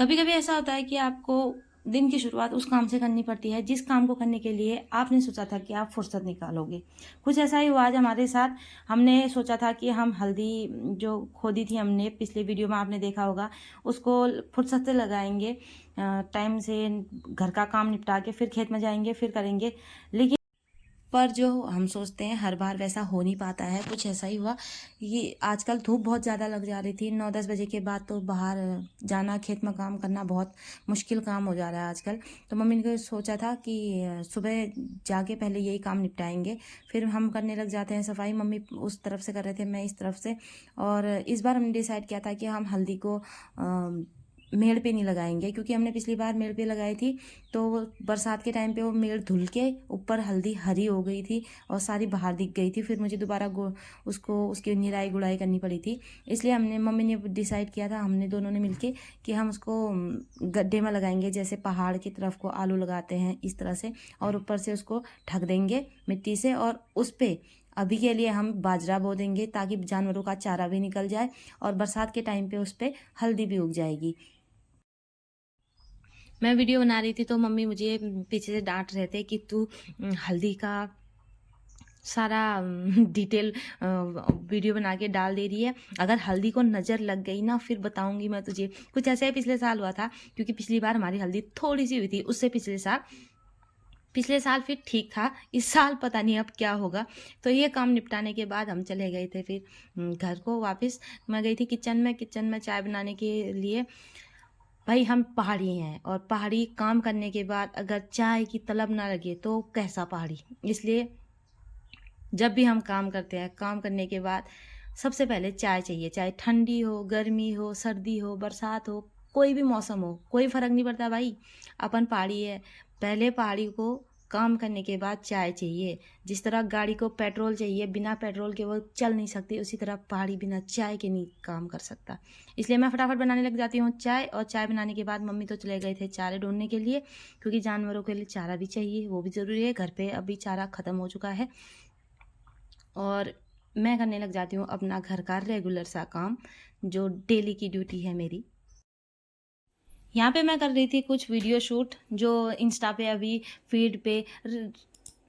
कभी कभी ऐसा होता है कि आपको दिन की शुरुआत उस काम से करनी पड़ती है जिस काम को करने के लिए आपने सोचा था कि आप फुर्सत निकालोगे। कुछ ऐसा ही हुआ आज हमारे साथ। हमने सोचा था कि हम हल्दी जो खोदी थी हमने पिछले वीडियो में आपने देखा होगा, उसको फुर्सत से लगाएंगे, टाइम से घर का काम निपटा के फिर खेत में जाएंगे, फिर करेंगे। लेकिन पर जो हम सोचते हैं हर बार वैसा हो नहीं पाता है। कुछ ऐसा ही हुआ कि आजकल धूप बहुत ज़्यादा लग जा रही थी। 9-10 बजे के बाद तो बाहर जाना, खेत में काम करना बहुत मुश्किल काम हो जा रहा है आजकल। तो मम्मी ने सोचा था कि सुबह जाके पहले यही काम निपटाएंगे, फिर हम करने लग जाते हैं सफाई। मम्मी उस तरफ से कर रहे थे, मैं इस तरफ से। और इस बार हमने डिसाइड किया था कि हम हल्दी को मेड़ पे नहीं लगाएंगे, क्योंकि हमने पिछली बार मेड़ पे लगाई थी तो बरसात के टाइम पे वो मेड़ धुल के ऊपर हल्दी हरी हो गई थी और सारी बाहर दिख गई थी। फिर मुझे दोबारा उसको उसकी निराई गुड़ाई करनी पड़ी थी। इसलिए हमने मम्मी ने डिसाइड किया था, हमने दोनों ने मिलके, कि हम उसको गड्ढे में लगाएंगे, जैसे पहाड़ की तरफ को आलू लगाते हैं इस तरह से, और ऊपर से उसको ढक देंगे मिट्टी से। और उस पर अभी के लिए हम बाजरा बो देंगे ताकि जानवरों का चारा भी निकल जाए, और बरसात के टाइम पे उस पर हल्दी भी उग जाएगी। मैं वीडियो बना रही थी तो मम्मी मुझे पीछे से डांट रहे थे कि तू हल्दी का सारा डिटेल वीडियो बना के डाल दे रही है। अगर हल्दी को नज़र लग गई ना, फिर बताऊंगी मैं तुझे। कुछ ऐसा ही पिछले साल हुआ था, क्योंकि पिछली बार हमारी हल्दी थोड़ी सी हुई थी, उससे पिछले साल फिर ठीक था। इस साल पता नहीं अब क्या होगा। तो ये काम निपटाने के बाद हम चले गए थे फिर घर को वापस। मैं गई थी किचन में चाय बनाने के लिए। भाई हम पहाड़ी हैं, और पहाड़ी काम करने के बाद अगर चाय की तलब ना लगे तो कैसा पहाड़ी। इसलिए जब भी हम काम करते हैं, काम करने के बाद सबसे पहले चाय चाहिए। चाहे ठंडी हो, गर्मी हो, सर्दी हो, बरसात हो, कोई भी मौसम हो, कोई फ़र्क नहीं पड़ता भाई। अपन पहाड़ी है, पहले पहाड़ी को काम करने के बाद चाय चाहिए। जिस तरह गाड़ी को पेट्रोल चाहिए, बिना पेट्रोल के वो चल नहीं सकती, उसी तरह पहाड़ी बिना चाय के नहीं काम कर सकता। इसलिए मैं फटाफट बनाने लग जाती हूँ चाय। और चाय बनाने के बाद मम्मी तो चले गए थे चारे ढूंढने के लिए, क्योंकि जानवरों के लिए चारा भी चाहिए, वो भी ज़रूरी है। घर पे अभी चारा ख़त्म हो चुका है। और मैं करने लग जाती हूँ अपना घर का रेगुलर सा काम, जो डेली की ड्यूटी है मेरी। यहाँ पे मैं कर रही थी कुछ वीडियो शूट, जो इंस्टा पे अभी फीड पे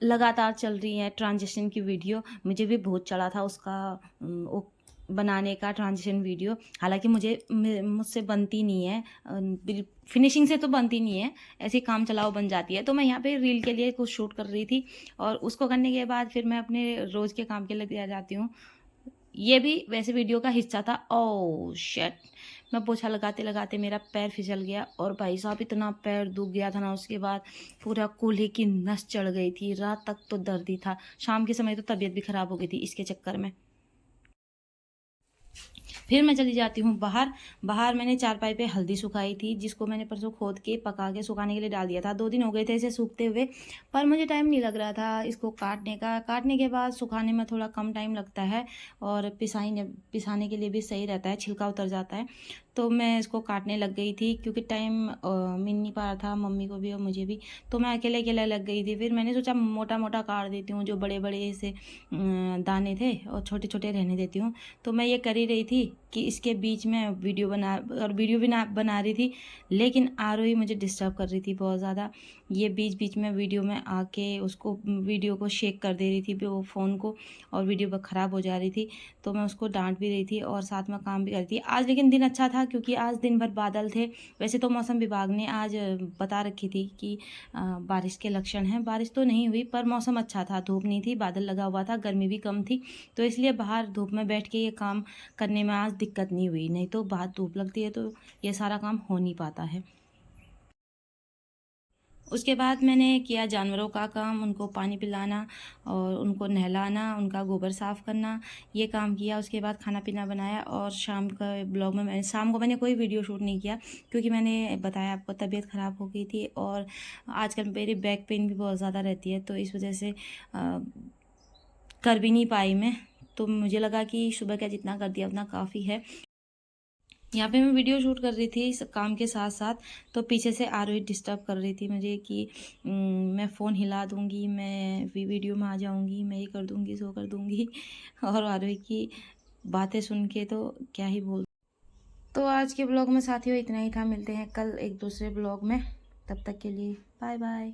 लगातार चल रही है, ट्रांजिशन की वीडियो। मुझे भी बहुत चढ़ा था उसका वो बनाने का ट्रांजिशन वीडियो। हालांकि मुझसे बनती नहीं है, फिनिशिंग से तो बनती नहीं है, ऐसे काम चलाओ बन जाती है। तो मैं यहाँ पे रील के लिए कुछ शूट कर रही थी, और उसको करने के बाद फिर मैं अपने रोज़ के काम के लग जाती हूँ। ये भी वैसे वीडियो का हिस्सा था। ओह शिट, मैं पोछा लगाते लगाते मेरा पैर फिसल गया, और भाई साहब इतना पैर दुख गया था ना, उसके बाद पूरा कूल्हे की नस चढ़ गई थी। रात तक तो दर्द ही था, शाम के समय तो तबीयत भी खराब हो गई थी इसके चक्कर में। फिर मैं चली जाती हूँ बाहर। बाहर मैंने चारपाई पे हल्दी सुखाई थी, जिसको मैंने परसों खोद के पका के सुखाने के लिए डाल दिया था। 2 दिन हो गए थे इसे सूखते हुए, पर मुझे टाइम नहीं लग रहा था इसको काटने का। काटने के बाद सुखाने में थोड़ा कम टाइम लगता है, और पिसाने के लिए भी सही रहता है, छिलका उतर जाता है। तो मैं इसको काटने लग गई थी, क्योंकि टाइम मिल नहीं पा रहा था मम्मी को भी और मुझे भी। तो मैं अकेले अकेले लग गई थी। फिर मैंने सोचा मोटा मोटा काट देती हूँ, जो बड़े बड़े से दाने थे, और छोटे छोटे रहने देती हूँ। तो मैं ये कर ही रही थी कि इसके बीच में वीडियो भी ना बना रही थी, लेकिन आरोही मुझे डिस्टर्ब कर रही थी बहुत ज़्यादा। ये बीच बीच में वीडियो में आके उसको वीडियो को शेक कर दे रही थी वो फ़ोन को, और वीडियो ख़राब हो जा रही थी। तो मैं उसको डांट भी रही थी और साथ में काम भी कर रही थी। आज लेकिन दिन अच्छा था, क्योंकि आज दिन भर बादल थे। वैसे तो मौसम विभाग ने आज बता रखी थी कि बारिश के लक्षण हैं। बारिश तो नहीं हुई, पर मौसम अच्छा था, धूप नहीं थी, बादल लगा हुआ था, गर्मी भी कम थी। तो इसलिए बाहर धूप में बैठ के ये काम करने में आज दिक्कत नहीं हुई। नहीं तो बाहर धूप लगती है तो ये सारा काम हो नहीं पाता है। उसके बाद मैंने किया जानवरों का काम, उनको पानी पिलाना और उनको नहलाना, उनका गोबर साफ़ करना, ये काम किया। उसके बाद खाना पीना बनाया, और शाम का ब्लॉग में शाम को मैंने कोई वीडियो शूट नहीं किया, क्योंकि मैंने बताया आपको तबीयत ख़राब हो गई थी, और आजकल मेरी बैक पेन भी बहुत ज़्यादा रहती है, तो इस वजह से कर भी नहीं पाई मैं। तो मुझे लगा कि सुबह का जितना कर दिया उतना काफ़ी है। यहाँ पे मैं वीडियो शूट कर रही थी इस काम के साथ साथ, तो पीछे से आरोही डिस्टर्ब कर रही थी मुझे कि मैं फ़ोन हिला दूँगी, मैं वीडियो में आ जाऊँगी, मैं ये कर दूँगी, सो कर दूँगी। और आरोही की बातें सुन के तो क्या ही बोल। तो आज के ब्लॉग में साथियों इतना ही था। मिलते हैं कल एक दूसरे ब्लॉग में, तब तक के लिए बाय बाय।